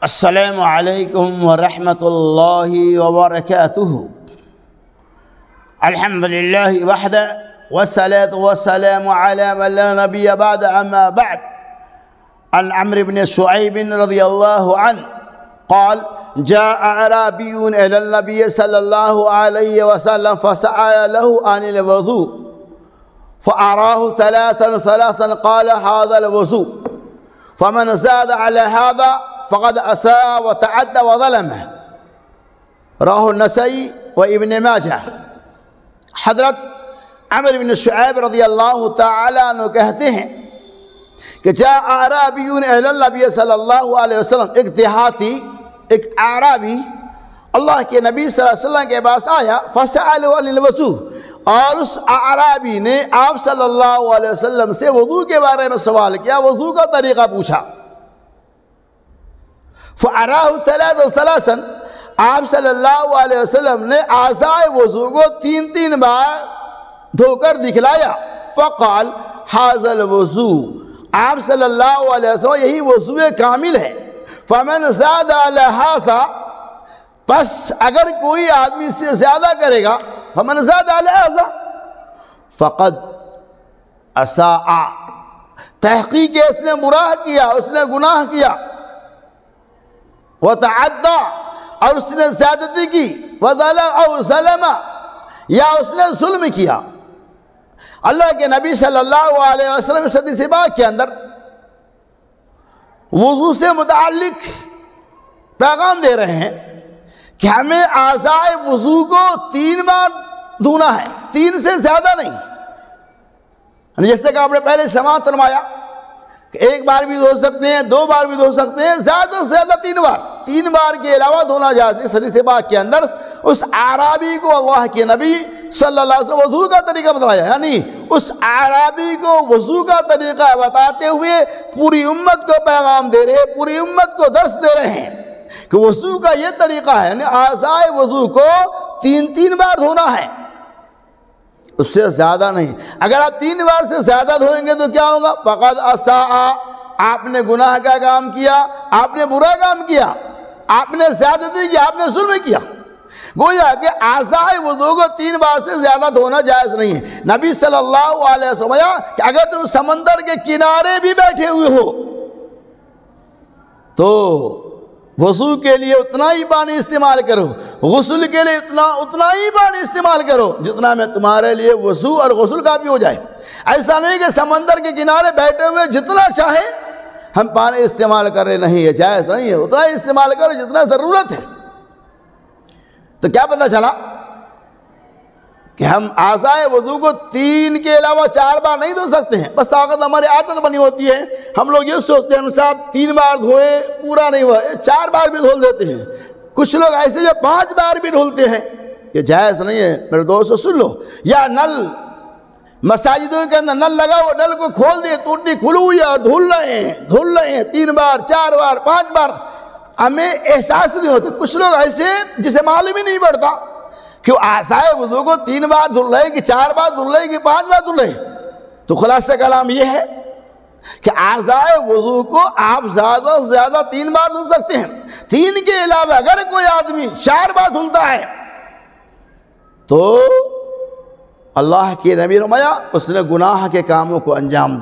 السلام علیکم ورحمۃ اللہ وبرکاتہ۔ الحمد للہ وحدہ والصلاة والسلام على من لا نبی بعد اما بعد۔ عن عمرو بن شعیب رضی اللہ عنہ قال جاء اعرابی الى النبی صلی اللہ علیہ وسلم فسأل له عن الوضوء فأراه ثلاثا قال هذا الوضوء فمن زاد على هذا فقد اساء وتعدى وظلم۔ راہ النسائی و ابن ماجہ۔ حضرت عمرو بن شعیب رضی اللہ تعالیٰ عنہ کہتے ہیں کہ جاء اعرابیون الی النبی صلی اللہ علیہ وسلم، ایک دیہاتی، ایک اعرابی اللہ کے نبی صلی اللہ علیہ وسلم کے پاس آیا، فسألوا عن الوضوء، اور اس اعرابی نے آپ صلی اللہ علیہ وسلم سے وضو کے بارے میں سوال کیا، وضو کا طریقہ پوچھا۔ فَأَرَاهُ ثَلَاثًا، آپ صلی اللہ علیہ وسلم نے اعضائے وضو کو تین بار دھو کر دکھلایا۔ فقال هَذَا الْوُضُوءُ، آپ صلی اللہ علیہ وسلم یہی وضو کامل ہے۔ فَمَنْ زَادَ عَلَى هَذَا، پس اگر کوئی آدمی سے زیادہ کرے گا، فَمَنْ زَادَ عَلَى هَذَا فَقَدْ أَسَاءَ، تحقیق اس نے برا کیا، اس نے گناہ کیا۔ وَتَعَدَّى، اور اس نے زیادتی کی، ظلم، یا اس نے ظلم کیا۔ اللہ کے نبی صلی اللہ علیہ وسلم اس حدیث پاک کے اندر وضو سے متعلق پیغام دے رہے ہیں کہ ہمیں اعضائے وضو کو 3 بار دھونا ہے، 3 سے زیادہ نہیں۔ جیسے کہ آپ نے پہلے سماعت فرمایا کہ 1 بار بھی دھو سکتے ہیں، 2 بار بھی دھو سکتے ہیں، زیادہ سے زیادہ 3 بار، 3 بار کے علاوہ دھونا جائز نہیں۔ اس حدیث پاک کے اندر اس اعرابی کو اللہ کے نبی صلی اللہ علیہ وسلم وضو کا طریقہ بتایا، یعنی اس اعرابی کو وضو کا طریقہ بتاتے ہوئے پوری امت کو پیغام دے رہے، پوری امت کو درس دے رہے ہیں کہ وضو کا یہ طریقہ ہے، یعنی اعضائے وضو کو 3 بار دھونا ہے، اس سے زیادہ نہیں۔ اگر آپ 3 بار سے زیادہ دھوئیں گے تو کیا ہوگا؟ فقد اساء، آپ نے گناہ کا کام کیا، آپ نے برا کام کیا، آپ نے زیادتی کی، آپ نے ظلم کیا۔ گویا کہ اعضائے وضو کو 3 بار سے زیادہ دھونا جائز نہیں ہے۔ نبی صلی اللہ علیہ وسلم کہ اگر تم سمندر کے کنارے بھی بیٹھے ہوئے ہو تو وضو کے لیے اتنا ہی پانی استعمال کرو، غسل کے لیے اتنا ہی پانی استعمال کرو جتنا میں تمہارے لیے وضو اور غسل کافی ہو جائے۔ ایسا نہیں کہ سمندر کے کنارے بیٹھے ہوئے جتنا چاہے ہم پانی استعمال کر رہے، نہیں ہے، جائز نہیں ہے، اتنا ہی استعمال کرو جتنا ضرورت ہے۔ تو کیا پتہ چلا کہ ہم اعضائے وضو کو 3 کے علاوہ 4 بار نہیں دھو سکتے ہیں۔ بس طاقت ہماری عادت بنی ہوتی ہے، ہم لوگ یہ سوچتے ہیں صاحب 3 بار دھوئے پورا نہیں ہوا، 4 بار بھی دھول دیتے ہیں۔ کچھ لوگ ایسے جو 5 بار بھی دھولتے ہیں، یہ جائز نہیں ہے میرے دوستو، سن لو۔ یا نل مساجدوں کے اندر نل لگا ہو، نل کو کھول دے، ٹوٹی کھلی ہوئی ہے اور دھل رہے ہیں 3 بار 4 بار 5 بار، ہمیں احساس نہیں ہوتا۔ کچھ لوگ ایسے جسے معلوم ہی نہیں پڑتا کہ اعضائے وضو کو 3 بار دھل رہے کہ 4 بار دھل رہے کہ 5 بار دھل رہے۔ تو خلاصہ کلام یہ ہے کہ اعضائے وضو کو آپ زیادہ سے زیادہ 3 بار دھل سکتے ہیں۔ 3 کے علاوہ اگر کوئی آدمی 4 بار دھلتا ہے تو اللہ کے نبی فرمایا اس نے گناہ کے کاموں کو انجام دیا۔